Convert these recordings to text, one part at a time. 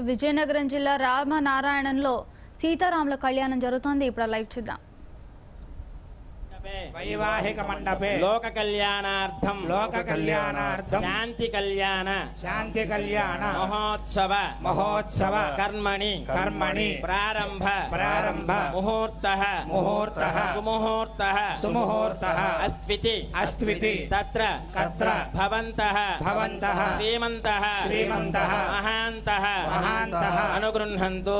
విజయనగరం జిల్లా రామనారాయణంలో సీతారాముల కళ్యాణం జరుగుతోంది. ఇప్పుడు లైవ్ చూద్దాం. వైవాహిక మండపే లోక కళ్యాణార్థం శాంతి కళ్యాణ మహోత్సవ కర్మణి ప్రారంభ ముహూర్తః సుముహూర్తః అస్త్వితి తత్ర భవంతః శ్రీమంతః మహాంతః అనుగృహంతు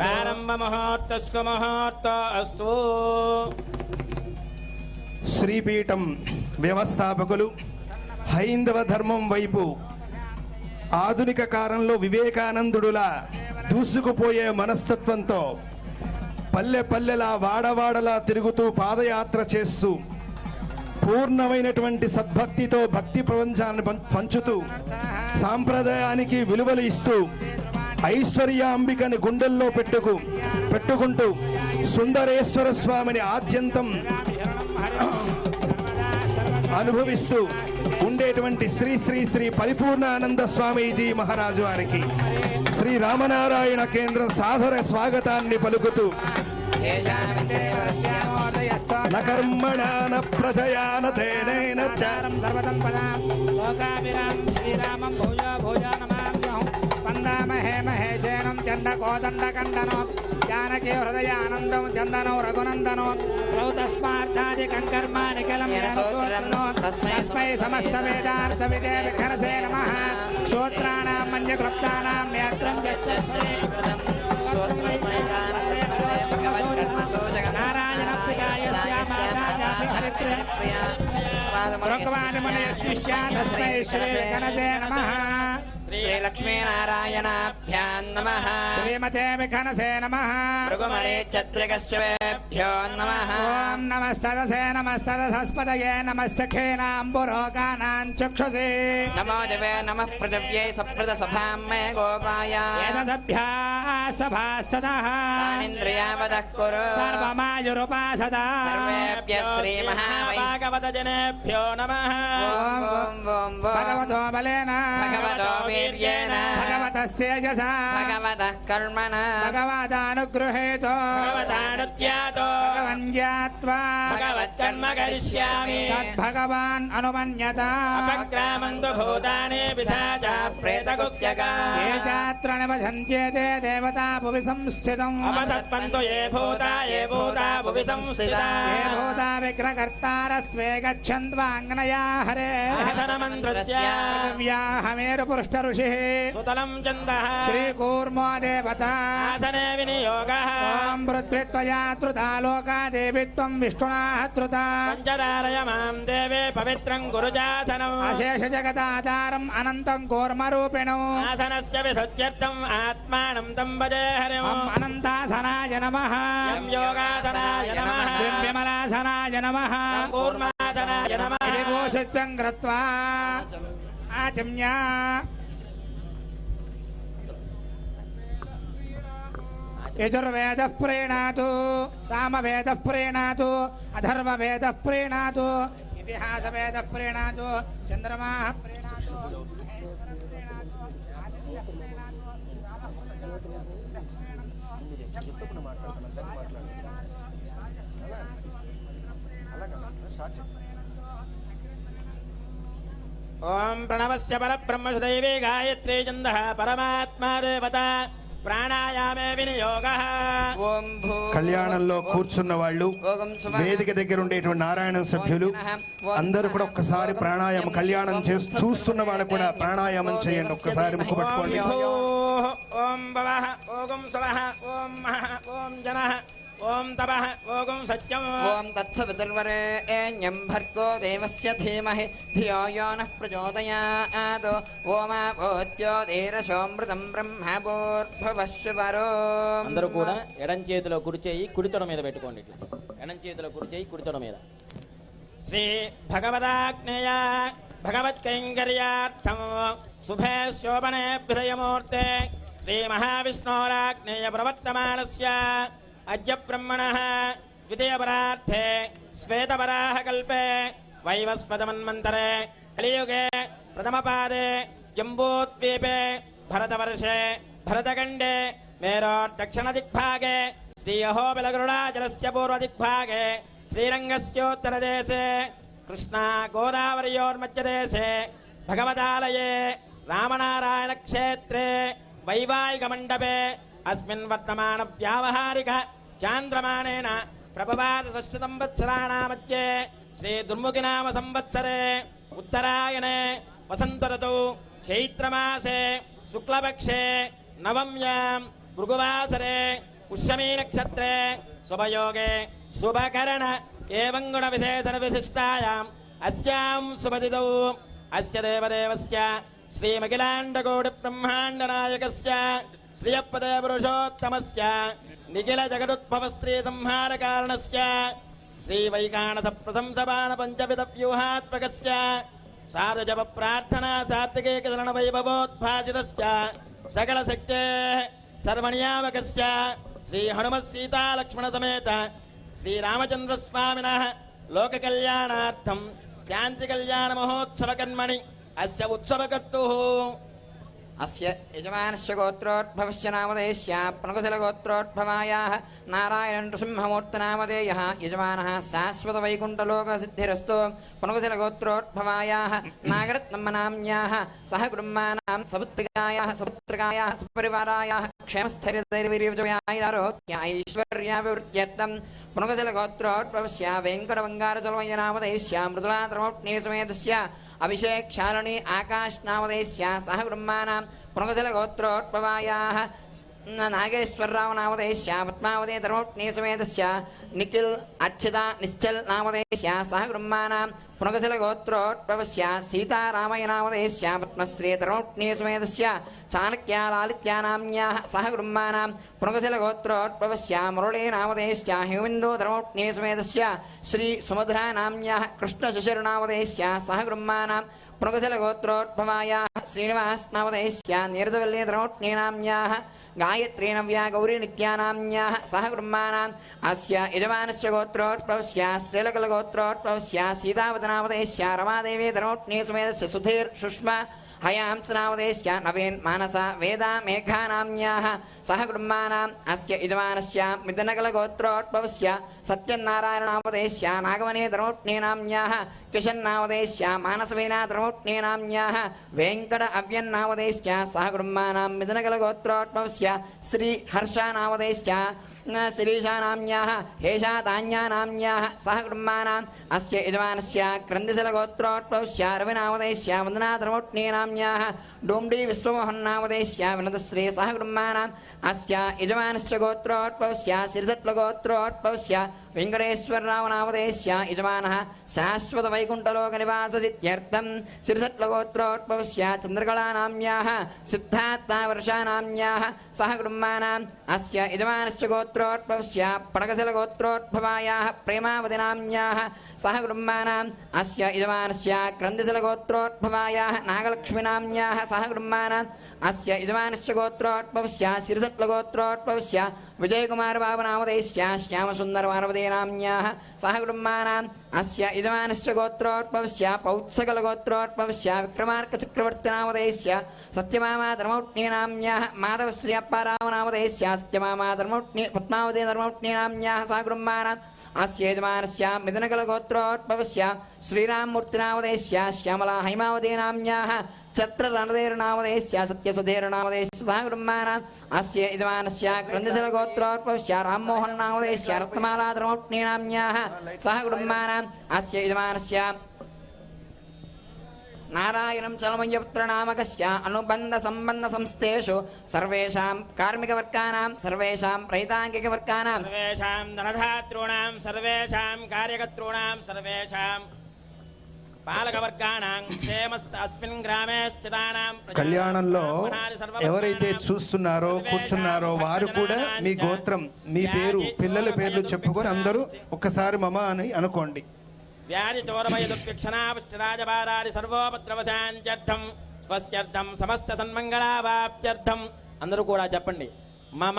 ప్రారంభ ముహూర్తస్సు ముహూర్తో అస్తు. శ్రీపీఠం వ్యవస్థాపకులు హైందవ ధర్మం వైపు ఆధునిక కాలంలో వివేకానందుడులా దూసుకుపోయే మనస్తత్వంతో పల్లె పల్లెలా వాడవాడలా తిరుగుతూ పాదయాత్ర చేస్తూ పూర్ణమైనటువంటి సద్భక్తితో భక్తి ప్రపంచాన్ని పంచుతూ సాంప్రదాయానికి విలువలు ఇస్తూ ఐశ్వర్యాంబికని గుండెల్లో పెట్టుకుంటూ సుందరేశ్వర స్వామిని ఆద్యంతం అనుభవిస్తూ ఉండేటువంటి శ్రీ శ్రీ శ్రీ పరిపూర్ణానంద స్వామీజీ మహారాజు వారికి శ్రీ రామనారాయణ కేంద్రం సాదర స్వాగతాన్ని పలుకుతూ నకర్మణాన ప్రజయాన తేనైన చారం సర్వతం పదాం లోకాభిరాం శ్రీరామం భూజో భూజో నమామ్యహం వందామహే మహేశేనం చండకోదండకండనో జానకి హృదయానందం చందనో రఘునందనో శ్రౌతస్మార్థాది కంకర్మానికలం తస్మై సమస్త వేదార్థ విదే విఖరసే నమః శ్రోత్రాణాం మంజక్లుప్తానాం నేత్రం నారాయణ ప్రియాయ తస్మై శ్రీ గణసే నమః శ్రీ లక్ష్మీ నారాయణాభ్యాం నమః శ్రీమతే విఘనసే నమః భృగుమరే ఛత్రికశ్చవేభ్యో నమః ఓం నమః సదసే నమః సదసస్పదయే నమః సఖేనాంబురోగానాం చక్షుషే నమో దివే నమః పృథివ్యై సప్రద సభాం మే గోపాయ ఏతదభ్యా సభాసదః తానింద్రియావదః కురు సర్వమాయురుపాసదా సర్వేభ్యః శ్రీ మహాభాగవత జనేభ్యో నమః ఓం ఓం ఓం భగవతో బలేన భగవతో భగవతస్తేజసా భగవతః కర్మణ భగవదానుగృహేతో భగవదానుజ్ఞాతో భగవన్యాత్వా భగవత్కర్మ కరిష్యామి తద్భగవాన్ అనుమన్యత అపక్రామంతు భూతాని పిశాచా ప్రేతగుప్యకా ఏ చాత్ర నివసంత్యేతే దేవతా భువి సంస్థితం అపతత్పంతు ఏ భూతా భువి సంస్థితా ఏ భూతా విగ్రహకర్తారస్త్వే గచ్చన్వాంగ్నయా హరే మంత్రస్య పృథివ్యాహమేరు పురుష్ట ఋషి సుతలం చందః శ్రీకూర్మో దేవతా ఆసనే వినియోగః ఓం పృథ్వీత్వయా ధృతా లోకా దేవిత్వం విష్ణునా ధృతా పంచదారయ మాం దేవే పవిత్రం గురుజాసనం అశేష జగదాధారం అనంతం కూర్మరూపిణం ఆసనస్య విశుద్ధ్యర్థం ఆత్మానం తం భజే హరిం అనంతాసనాయ నమః యం యోగాసనాయ నమః విమలాసనాయ నమః కూర్మాసనాయ నమః విభూషిత్వం కృత్వా ఆచమ్య యజుర్వేదః ప్రీణాతు సామవేదః ప్రీణాతు అథర్వవేదః ప్రీణాతు ఇతిహాసవేదః ప్రీణాతు చంద్రమాః ప్రీణాతు ఓం ప్రణవస్య పరబ్రహ్మసుదైవే గాయత్రీ ఛందః పరమాత్మా దేవతా ప్రాణాయామే వినియోగః. కళ్యాణంలో కూర్చున్న వాళ్ళు వేదిక దగ్గర ఉండేటువంటి నారాయణ సభ్యులు అందరూ కూడా ఒక్కసారి ప్రాణాయామం కళ్యాణం చూస్తున్న వాళ్ళు కూడా ప్రాణాయామం చేయండి. ఒక్కసారి ముక్కు పట్టుకోండి. ఓం భవః ఓం స్వః ఓం మహః ఓం జనః ఓం తపః ఓం సత్యం ఓం తత్సవితుర్వరేణ్యం భర్గో దేవస్య ధీమహి ధియో యో నః ప్రచోదయాత్ ఓమాపోత్యోదీరసోమృతం బ్రహ్మభూర్భువస్సువరో. అందరూ కూడా ఎడం చేతిలో కుడి చేయి కుడి తొడ మీద పెట్టుకోండి. ఎడం చేతిలో కుడి చేయి కుడి తొడ మీద. శ్రీ భగవదాగ్నేయ భగవత్కైంకర్యార్థం శుభే శోభనే విధయమూర్తే శ్రీ మహావిష్ణోరాగ్నేయ ప్రవర్తమానస్య అద్య బ్రహ్మణః ద్వితీయపరార్థే శ్వేతవరాహకల్పే వైవస్వతమన్వంతరే కలియుగే ప్రథమపాదే జంబూద్వీపే భరతవర్షే भरतखण्डे मेरोर्दक्षिणदिग्भागे श्रीअहोबिलगरुडाचलस्य पूर्वदिग्भागे श्रीरङ्गस्योत्तरदेशे कृष्णा गोदावरयोर्मध्यदेशे भगवदालये रामनारायणक्षेत्रे वैवाहिकमण्डपे अस्मिन् वर्तमान व्यावहारिक चान्द्रमानेन प्रभवादशतंवत्सराणामध्ये श्री दुर्मुखिनाम संवत्सरे उत्तरायणे वसन्तऋतौ चैत्रमासे शुक्लपक्षे नवम्यां भृगुवासरे पुष्यमी नक्षत्रे शुभयोगे शुभकरण एवं गुण विशेषण विशिष्टायाम् अस्यां शुभतिथौ अस्य देवदेवस्य श्रीमखिलाण्डकोटि ब्रह्माण्डनायकस्य श्रियपदे पुरुषोत्तमस्य निखिल जगदुद्भव स्त्री संहार कारणस्य श्री वैकानस प्रशंसमान पंचविध व्यूहात्मकस्य साधुजप प्रार्थना सात्विक शरण वैभवोद्भासितस्य सकल शक्ते सर्वनियामकस्य श्री हनुमत् सीता लक्ष्मण समेत श्री रामचंद्र स्वामिनः लोक कल्याणार्थं शांति कल्याण महोत्सव कर्मणि अस्य उत्सवकर्तुः अस्य यजमानस्य गोत्रोद्भवस्य नामधेयस्य प्रणकुशल गोत्रोद्भवायाः नारायण नृसिंहमूर्तिनामधेयः यजमानः शाश्वत वैकुण्ठलोकसिद्धिरस्तु प्रणकुशल गोत्रोद्भवायाः नागरत्नम्मनाम्याः सह कुटुम्बानां सपुत्रिकायाः सपरिवारायाः क्षेमस्थैर्यवीर्यजयारोग्यैश्वर्याभिवृद्ध्यर्थं प्रणकुशल गोत्रोद्भवस्य वेङ्कटबङ्गारचलमय्य नामधेयस्य मृदुला त्रमोट्नी समेतस्य अभिषेक शालिनी आकाश नामधेयस्य सह कुटुम्बानां प्रणकुशल गोत्रोद्भवायाः नागेश्वरराव नामधेयस्य पद्मावती धर्मोट्नी समेतस्य निखिल अक्षता निश्चल नामधेयस्य सह कुटुम्बानां प्रणकुशल गोत्रोद्भवस्य सीतारामయ్య नामधेयस्य पद्मश्री धर्मोट्नी समेतस्य चाणक्यालालित्यानाम्याः सह कुटुम्बानां प्रणकुशल गोत्रोद्भवस्य मुरळी नामधेयस्य हिमबिन्दु धर्मोट्नी समेतस्य श्री सुमधुरा नाम्याः कृष्णशिशिर नामधेयस्य सह कुटुम्बानां प्रणकुशल गोत्रोद्भवायाः श्रीनिवास नामधेयस्य नीरजवल्ली धर्मोट्नी नाम्याः गायत्री नव्या गौरी नित्यानाम्याः सह कुटुम्बानाम् अस्य यजमानस्य गोत्रोद्भवस्य श्रीलकल गोत्रोद्भवस्य सीतावती नामधेयस्य रमादेवी धर्मोट्नी समेतस्य सुधीर सुष्मा हयांस नामधेयस्य नवीन मानस वेदा मेघा नाम्याः सह कुटुम्बानाम् अस्य यजमानस्य मिथुनकल गोत्रोद्भवस्य सत्यनारायण नामधेयस्य नागमणी धर्मोट्नी नाम्याः किशन नामधेयस्य मानसवीना धर्मोट्नी नाम्याः वेङ्कट अव्यन् नामधेयस्य सह कुटुम्बानां मिथुनकल गोत्रोद्भवस्य श्री हर्ष नामधेयस्य श्रीशा नाम्याः हेषा तान्या नाम्याः सह कुटुम्बानाम् अस्य यजमानस्य क्रन्दिशल गोत्रोद्भवस्य रविनामधेयस्य वन्दना धर्मोट्नी नाम्याः डोम्डी विश्वमोहन नामधेयस्य विनतश्री सह कुटुम्बानाम् अस्य यजमानस्य गोत्रोद्भवस्य सिरिसट्ल गोत्रोद्भवस्य वेङ्कटेश्वरराव नामधेयस्य यजमानः शाश्वत वैकुण्ठलोकनिवाससिद्ध्यर्थं सिरिसट्ल गोत्रोद्भवस्य चन्द्रकला नाम्याः सिद्धार्था वर्षा नाम्याः सह कुटुम्बानाम् अस्य यजमानस्य गोत्रोद्भवस्य पडकसल गोत्रोद्भवायाः प्रेमावती नाम्याः सह कुटुम्बानाम् अस्य यजमानस्य क्रन्दिशल गोत्रोद्भवायाः नागलक्ष्मी नाम्याः सह कुटुम्बानाम् अस्य यजमानस्य गोत्रोद्भवस्य सिरिसट्ल गोत्रोद्भवस्य विजयकुमार बाबु नामधेयस्य श्यामसुन्दर पार्वती नाम्याः सह कुटुम्बानाम् अस्य यजमानस्य गोत्रोद्भवस्य पौत्सकल गोत्रोद्भवस्य विक्रमार्क चक्रवर्ती नामधेयस्य सत्यभामा धर्मोट्नी नाम्याः माधवश्री अप्पाराव नामधेयस्य सत्यभामा धर्मोट्नी पद्मावती धर्मोट्नी नाम्याः सह कुटुम्बानाम् अस्य यजमानस्य मिथुनकल गोत्रोद्भवस्य श्रीराममूर्ति नामधेयस्य श्यामला हैमावती नाम्याः छत्र रणधीर नामधेयस्य सत्यसुधीर नामधेयस्य सह कुटुम्बानाम् अस्य यजमानस्य क्रन्दिशल गोत्रोद्भवस्य राममोहन नामधेयस्य रत्नमाला धर्मोट्नी नाम्याः सह कुटुम्बानाम् अस्य यजमानस्य नारायणं चलमय्यपुत्र नामकस्य अनुबन्ध संबन्ध संस्थेषु सर्वेषां कार्मिकवर्गानां सर्वेषां रैताङ्गिकवर्गानां सर्वेषां धनधातॄणां सर्वेषां कार्यकर्तॄणां सर्वेषां పాలకవర్గానాం క్షేమస్తస్మిన్ గ్రామే స్థితానాం కళ్యాణంలో ఎవరైతే చూస్తున్నారో కూర్చున్నారో వారు కూడా మీ గోత్రం మీ పేరు పిల్లల పేర్లు చెప్పుకొని అందరూ ఒక్కసారి మమ అని అనుకోండి. వ్యాధి చోరభయదుర్భిక్షణాపుష్టిరాజబాధాది సర్వోపద్రవశాంత్యర్థం స్వస్త్యర్థం సమస్త సన్మంగళావాప్త్యర్థం అందరూ కూడా చెప్పండి. మమ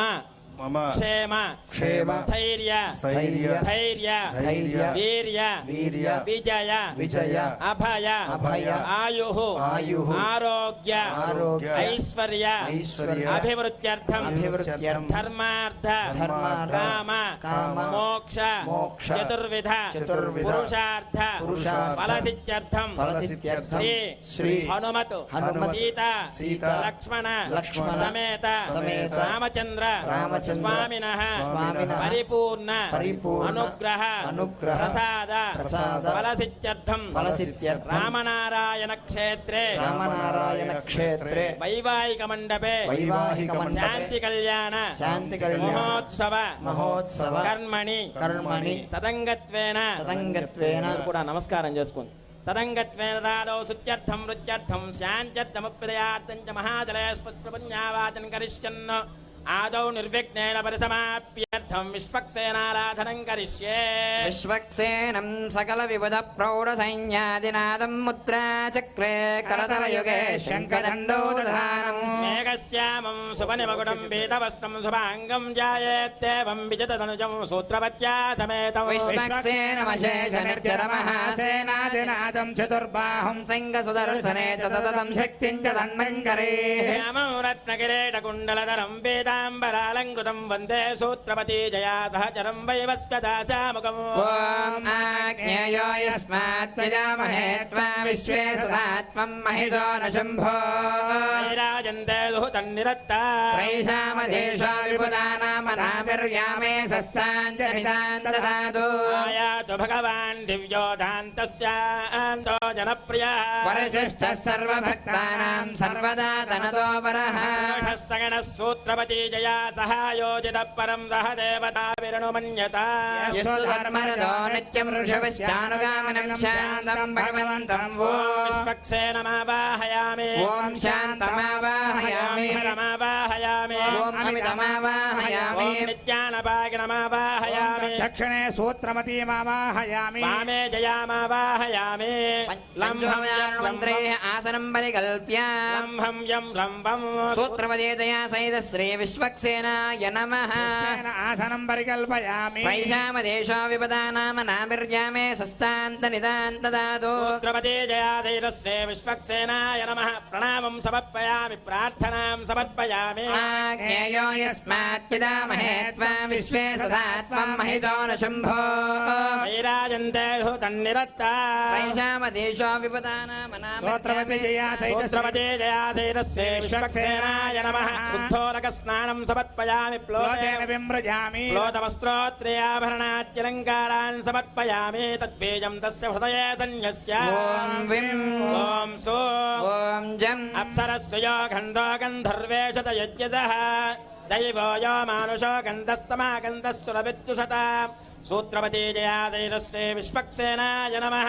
మమ క్షేమ క్షేమ స్థైర్య స్థైర్య ధైర్య ధైర్య వీర్య వీర్య విజయ విజయ అభయ అభయ ఆయుః ఆయుః ఆరోగ్య ఆరోగ్య ఆరోగ్య ఐశ్వర్య ఐశ్వర్య అభివృద్ధ్యర్థం అభివృద్ధ్యర్థం ధర్మార్థ ధర్మార్థ కామ కామ మోక్ష మోక్ష చతుర్విధ చతుర్విధ పురుషార్థ పురుషార్థ ఫలసిద్ధ్యర్థం ఫలసిద్ధ్యర్థం శ్రీ శ్రీ హనుమత్ హనుమత్ సీత సీత లక్ష్మణ లక్ష్మణ సమేత సమేత రామచంద్ర రామచంద్ర స్వామినః స్వామినః పరిపూర్ణ పరిపూర్ణ అనుగ్రహ అనుగ్రహ ప్రసాద ప్రసాద ఫలసిద్ధ్యర్థం ఫలసిద్ధ్యర్థం రామనారాయణ క్షేత్రే రామనారాయణ క్షేత్రే వైవాహిక మండపే వైవాహిక మండపే శాంతి కళ్యాణ శాంతి కళ్యాణ మహోత్సవ మహోత్సవ కర్మణి కర్మణి తదంగత్వేన తదంగత్వేన కూడా నమస్కారం చేసుకోండి తదంగత్వేన దాదో శుద్ధ్యర్థం వృత్త్యర్థం శాంత్యర్థముప్రదయార్థం చ మహాజలయ స్పష్టపుణ్యావాచన కరిష్యన్ ఆదౌ నిర్విఘ్నేన పరిసమాప్యర్థం విశ్వక్సేనారాధనం కరిష్యే విశ్వక్సేనం సకల విబుధ ప్రౌఢ సైన్యాదినాదం ముద్రా చక్రే కరతలయుగే శంఖదండోదధానం మేఘశ్యామం శుభనిమగుడం వేదవస్త్రం శుభాంగం జాయేత్తేవం విజితదనుజం సూత్రవత్యా సమేతం విశ్వక్సేనమశేష నిర్జర మహాసేనాదినాదం చతుర్బాహుం సింగ సుదర్శనే చ తదతం శక్తిం చ దండంకరే శ్యామం రత్నకిరీటకుండలధరం వేదాంబరాలంకృతం వందే సూత్రపతి జయా సహచరం వైవస్కదాశాముఖం ఓం ఆజ్ఞేయో యస్మాత్ యజామహే త్వా విశ్వే సదాత్మం మహిదో న శంభో రాజంతే దుహుతన్నిరత్తా త్రైషామదేశో విబుధానామనామిర్యామే సస్తాంజనితాన్ దదాతు ఆయాతు భగవాన్ దివ్యోదాంతస్యాంతో జనప్రియః వరశిష్ఠः సర్వభక్తానాం సర్వదా ధనదో వరః సగణ సూత్రపతి జయా సహాయోజిత పరం సహ దేవతా విరణుమన్యత యస్తు ధర్మరదో నిత్యం ఋషభశ్చానుగామనం శాంతం భగవంతం ఓం విశ్వక్సేనమావాహయామి ఓం శాంతమావాహయామి రమావాహయామి ఓం అమితమావాహయామి ఓం నిత్యానపాగినమావాహయామి దక్షిణే సూత్రమతీమావాహయామి వామే జయామావాహయామి లంఘమయానుమంత్రే ఆసనం పరికల్ప్య లంభం యం లంభం సూత్రవదేదయా సహిత శ్రీ విశ్వక్సేనాయ నమః తేన ఆసనం పరికల్పయామి వైశామదేశో విపదానామ నామిర్యామే సస్తాంత నిదాంత దాతు సూత్రపతి జయాధైరశ్రే విశ్వక్సేనాయ నమః ప్రణామం సమర్పయామి ప్రార్థనాం సమర్పయామి ఆజ్ఞేయో యస్మాత్ యజామహే త్వా విశ్వే సదాత్మం మహిదో న శంభో వైరాజంతే ధుతన్నిరత్తా వైశామదేశో విపదానామ సూత్రవతి జయా సహిత సూత్రపతి జయాధైరశ్రే విశ్వక్సేనాయ నమః శుద్ధోదక స్నానం సమర్పయామి ప్లోతేన విమృజామి ప్లోతవస్త్రోత్రయాభరణాద్యలంకారాన్ సమర్పయామి తద్బీజం తస్య హృదయే సన్యస్య ఓం విం ఓం సో ఓం జం అప్సరస్యో గంధో గంధర్వేషత యజ్ఞదః దైవో యో మానుషో గంధస్తమాగంధస్సురవిద్యుషత సూత్రవతి జయాదైరశ్రీ విశ్వక్సేనాయ నమః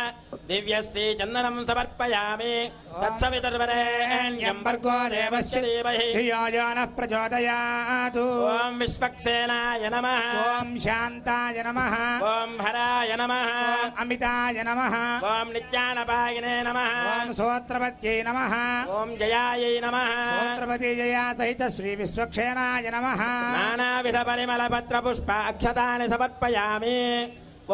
దివ్యశ్రీ చందనం సమర్పయామి తత్సవితుర్వరేణ్యం భర్గో దేవస్య ధీమహి ధియో యో నః ప్రచోదయాతు ఓం విశ్వక్సేనాయ నమః ఓం శాంతాయ నమః ఓం హరాయ నమః ఓం అమితాయ నమః ఓం నిత్యానపాయినే నమః ఓం సూత్రవత్యై నమః ఓం జయాయై నమః సూత్రవతి జయా సహిత శ్రీ విశ్వక్సేనాయ నమః నానావిధ పరిమళ పత్ర పుష్ప అక్షతాని సమర్పయామి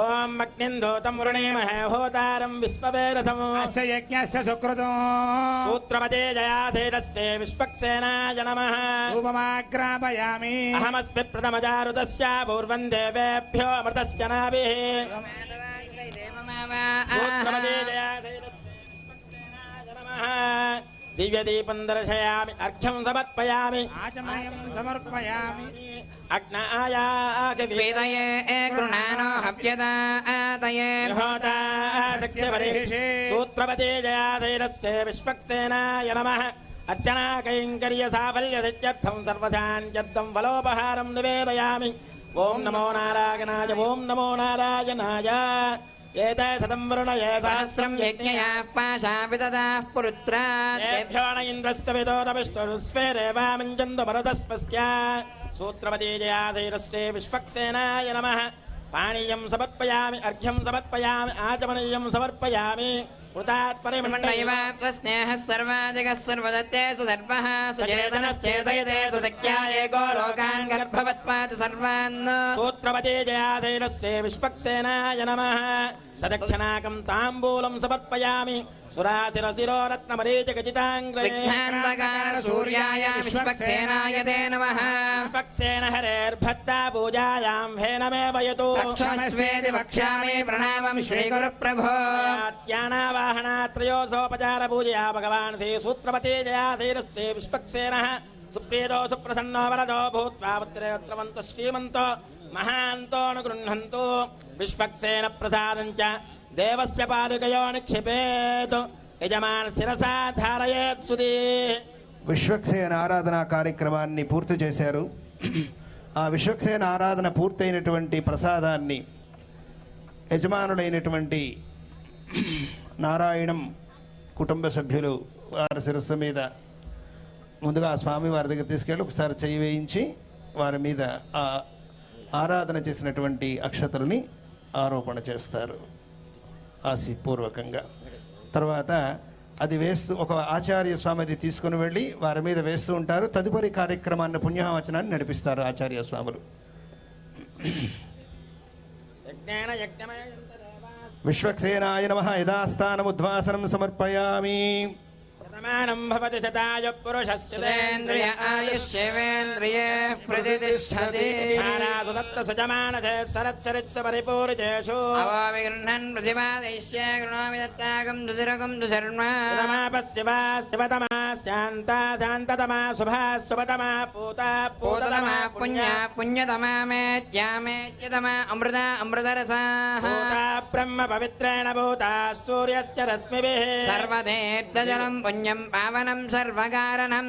ఓం అగ్నిందోతం వృణీమహే హోతారం విశ్వవేరథం అస్య యజ్ఞస్య సుకృతో సూత్రపతే జయాధైరస్య విశ్వక్సేనాయ నమః రూపమాగ్రాపయామి అహమస్మి ప్రథమజారుతస్య పూర్వం దేవేభ్యో అమృతస్య నాభిః సూత్రపతే జయాధైరస్య విశ్వక్సేనాయ నమః దివ్యదీపం దర్శయామి అర్ఘ్యం సమర్పయామి ఆచమయం సమర్పయామి అగ్నాయాగవే వేదయే గృణానో హవ్యదాతయే సూత్రపతి జయాధైరస్య విశ్వక్సేనాయ నమః అర్చనా కైంకర్య సాఫల్యసిద్ధ్యర్థం సర్వధాన్యర్థం ఫలోపహారం నివేదయామి ఓం నమో నారాయణాయ ఓం నమో నారాయణాయ ఏతే శతం వృణయే సహస్రం యజ్ఞయాః పాశా విదదాః పురుత్రాత్ ఏభ్యో న ఇంద్రస్య విదోదవిష్ణురుస్వేరేవామించందు మరుదస్పస్య సూత్రపతి జయాధైరస్య విశ్వక్సేనాయ నమః పానీయం సమర్పయామి అర్ఘ్యం సమర్పయామి ఆచమనీయం సమర్పయామి కృతాత్ పరిమండైవ స్నేహः సర్వాదికः సర్వదత్తేషు సర్వः సుచేతనశ్చేతయతే సుశక్త్యా ఏకో లోకాన్ గర్భవత్పాతు సర్వాన్ సూత్రపతి జయాధైరస్య విశ్వక్సేనాయ నమః సదక్షిణాకం తాంబూలం సమర్పయామి సురాశిరశిరో రత్నమరీచికచితాంగ్రే విఘ్నాంధకార సూర్యాయ విశ్వక్సేనాయ తే నమః విశ్వక్సేన హరేర్భక్తా పూజాయాం హేనమేవ యతు లక్ష్మస్వేతి వక్ష్యామి ప్రణామం శ్రీగురు ప్రభో త్యానావాహనాత్రయోసోపచార పూజయా భగవాన్ శ్రీ సూత్రపతి జయాధీరశ్రీ విశ్వక్సేనః సుప్రీతో సుప్రసన్నో వరదో భూత్వా పుత్రేత్రవంతు శ్రీమంతో మహాంతోనుగృహంతు విశ్వక్సేన ప్రసాదం చ దేవస్య పాదుకయో నిక్షిపేత్ యజమాన శిరసా ధారయేత్ సుధీ. విశ్వక్సేన ఆరాధన కార్యక్రమాన్ని పూర్తి చేశారు. ఆ విశ్వక్సేన ఆరాధన పూర్తయినటువంటి ప్రసాదాన్ని యజమానుడైనటువంటి నారాయణం కుటుంబ సభ్యులు వారి శిరస్సు మీద ముందుగా స్వామి వారి దగ్గర తీసుకెళ్ళి ఒకసారి చేయి వేయించి వారి మీద ఆ ఆరాధన చేసినటువంటి అక్షతలని ఆరోపణ చేస్తారు ఆశీపూర్వకంగా. తర్వాత అది వేస్తూ ఒక ఆచార్య స్వామి అది తీసుకుని వెళ్ళి వారి మీద వేస్తూ ఉంటారు. తదుపరి కార్యక్రమాన్ని పుణ్యవచనాన్ని నడిపిస్తారు ఆచార్య స్వాములు. విశ్వక్సేనాయ నమః. యథాస్థానముద్వాసనం సమర్పయామి. శతమానం భవతి శతాయ పురుషస్యేంద్రియ ఆయుష్యేంద్రియే ప్రతిష్టతి సుదత్త సుజమానసే సరత్సరిత్స పరిపూరితేషు అవామి గృహ్ణన్ ప్రతిపాదయిష్యే గృణామి దత్తాకం దుసిరకం దుశర్మ శివా శివతమా శాంతా శాంతతమా శుభా శుభతమా పూతా పూతతమా పూతతమా పుణ్య పుణ్యతమా మేత్యామేత్యతమా అమృత అమృతరసాః పూతా బ్రహ్మ పవిత్రేణ భూతా సూర్యస్య రశ్మిభిః సర్వతీర్థజలం పుణ్యం పావనం సర్వకారణం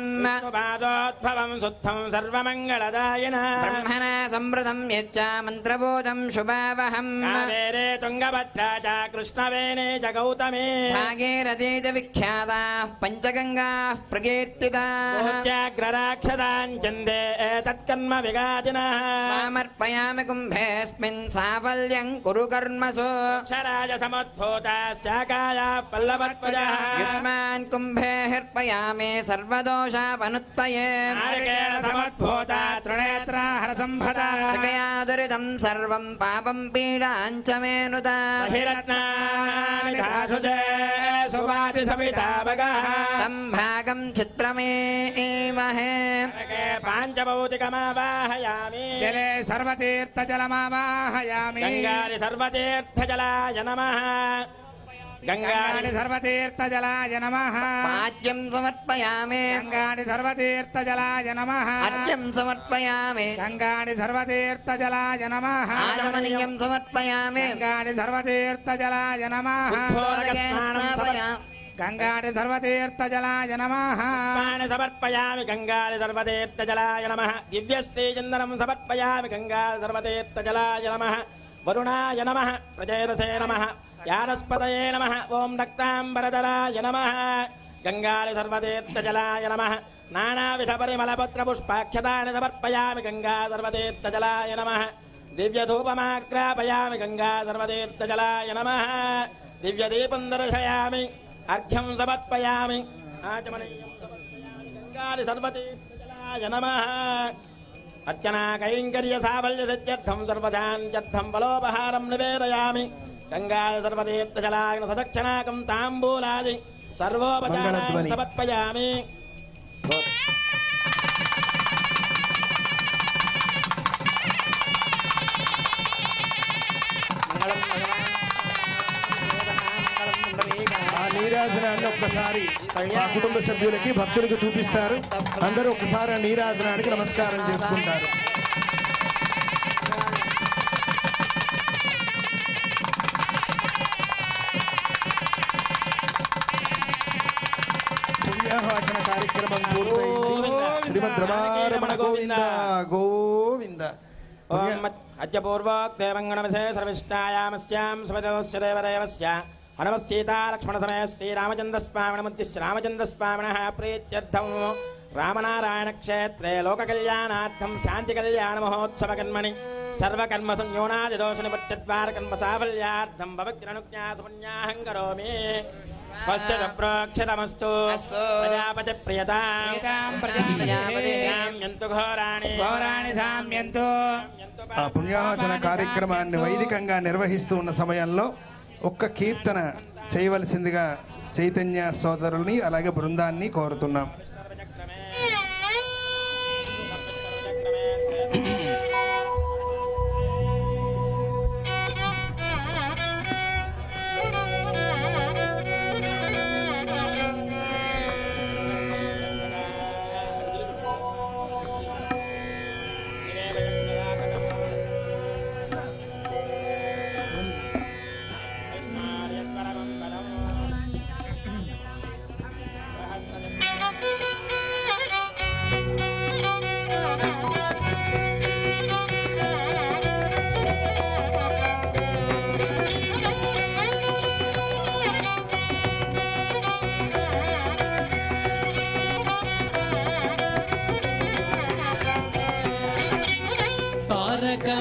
పాదోద్భవం శుద్ధం సర్వమంగళదాయినః బ్రహ్మణా సంవృతం యచ్చ మంత్రబోధం శుభావహం కావేరే తుంగభద్రా చ కృష్ణవేణీ చ గౌతమీ భాగీరథీతి విఖ్యాతాః పంచగంగాః ప్రకీర్తితాః పూజ్యాగ్రరాక్షదాంచందే ఏతత్కర్మ విఘాతినః మామర్పయామి కుంభేऽస్మిన్ సాఫల్యం కురు కర్మసు అక్షరాజ సముద్భూతా శాకాయా పల్లవత్పజః యుష్మాన్ కుంభే హర్పయామి సర్వదోషాపనుత్తయే నారికేళ సముద్భూతా త్రినేత్రా హరసంభదా సకయా దురితం సర్వం పాపం పీడాంచ మేనుత బహిరత్నాని ధాసుజే సువాతి సవితా భగః తం భాగం చిత్రమేమహే పాంచభౌతికమావాహయామి జలే సర్వతీర్థజలమావాహయామి గంగాని సర్వతీర్థజలాయ నమః గంగాని సర్వతీర్థజలాయ నమః పాద్యం సమర్పయామి గంగాని సర్వతీర్థజలాయ నమః అర్ఘ్యం సమర్పయామి గంగాని సర్వతీర్థజలాయ నమః ఆచమనీయం సమర్పయామి గంగాని సర్వతీర్థజలాయ నమః శుద్ధోదకేన స్నాపయామి గంగాని సర్వతీర్థజలాయ నమః పాణి సమర్పయామి గంగాని సర్వతీర్థజలాయ నమః దివ్యశ్రీచందనం సమర్పయామి గంగాని సర్వతీర్థజలాయ నమః వరుణాయ నమః ప్రజేతసే నమః యానస్పతయే నమః ఓం రక్తాంబరధరాయ నమః గంగాని సర్వతీర్థజలాయ నమః నానావిధ పరిమళపత్ర పుష్పాఖ్యతాని సమర్పయామి గంగా సర్వతీర్థజలాయ నమః దివ్యధూపమాగ్రాపయామి గంగా సర్వతీర్థజలాయ నమః దివ్యదీపం దర్శయామి అర్ఘ్యం సమర్పయామి ఆచమనీయం సమర్పయామి గంగాని సర్వతీర్థజలాయ నమః అర్చనా కైంకర్య సాఫల్య సత్యర్థం సర్వదాంత్యర్థం బలోపహారం నివేదయామి గంగా సర్వతీర్థజలాయ సదక్షిణాకం తాంబూలాది సర్వోపచారాన్ని మంగళధ్వని. సమర్పయామి మంగళం భగవాన్ మంగళం పుండరీకాయ. ఆ నీరాజనాన్ని ఒక్కసారి మా కుటుంబ సభ్యులకి భక్తులకు చూపిస్తారు. అందరూ ఒక్కసారి ఆ నీరాజనానికి నమస్కారం చేసుకుంటారు. పుణ్యాహవచన కార్యక్రమం పూర్తయింది. శ్రీమద్ రమారమణ గోవింద గోవింద. ఓం అద్య పూర్వోక్తేవంగణమసే సర్విష్టాయామస్యాం సమదోస్య దేవదేవస్య హనుమసీతా లక్ష్మణ సమయ శ్రీరామచంద్రస్వామినముద్దిశ్య రామచంద్రస్వామినః ప్రీత్యర్థం రామనారాయణ క్షేత్రే లోక కళ్యాణార్థం శాంతి కళ్యాణ మహోత్సవ కర్మణి సర్వకర్మ సంయోనాది దోష నివృత్తిద్వార కర్మ సాఫల్యార్థం భవక్తిరనుజ్ఞాస పుణ్యాహం కరోమి. స్వస్తి ప్రోక్షితమస్తు ప్రజాపతి ప్రియతాం సామ్యంతు ఘోరాణి ఘోరాణి సామ్యంతు. ఆ పుణ్యాహవచన కార్యక్రమాన్ని వైదికంగా నిర్వహిస్తూ ఉన్న సమయంలో ఒక్క కీర్తన చేయవలసిందిగా చైతన్య సోదరుల్ని అలాగే బృందాన్ని కోరుతున్నాం.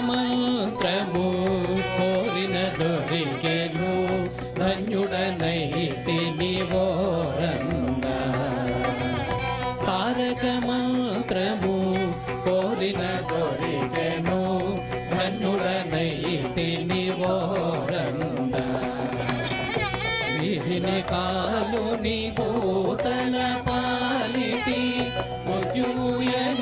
మంత్రము కోరిన దొరికెను ధన్యుడనైతి నివోరంద. తారక మంత్రము కోరిన దొరికెను ధన్యుడనైతి నివోరంద. విధిని కాలు నీ భూతల పాలిటి మృత్యుయన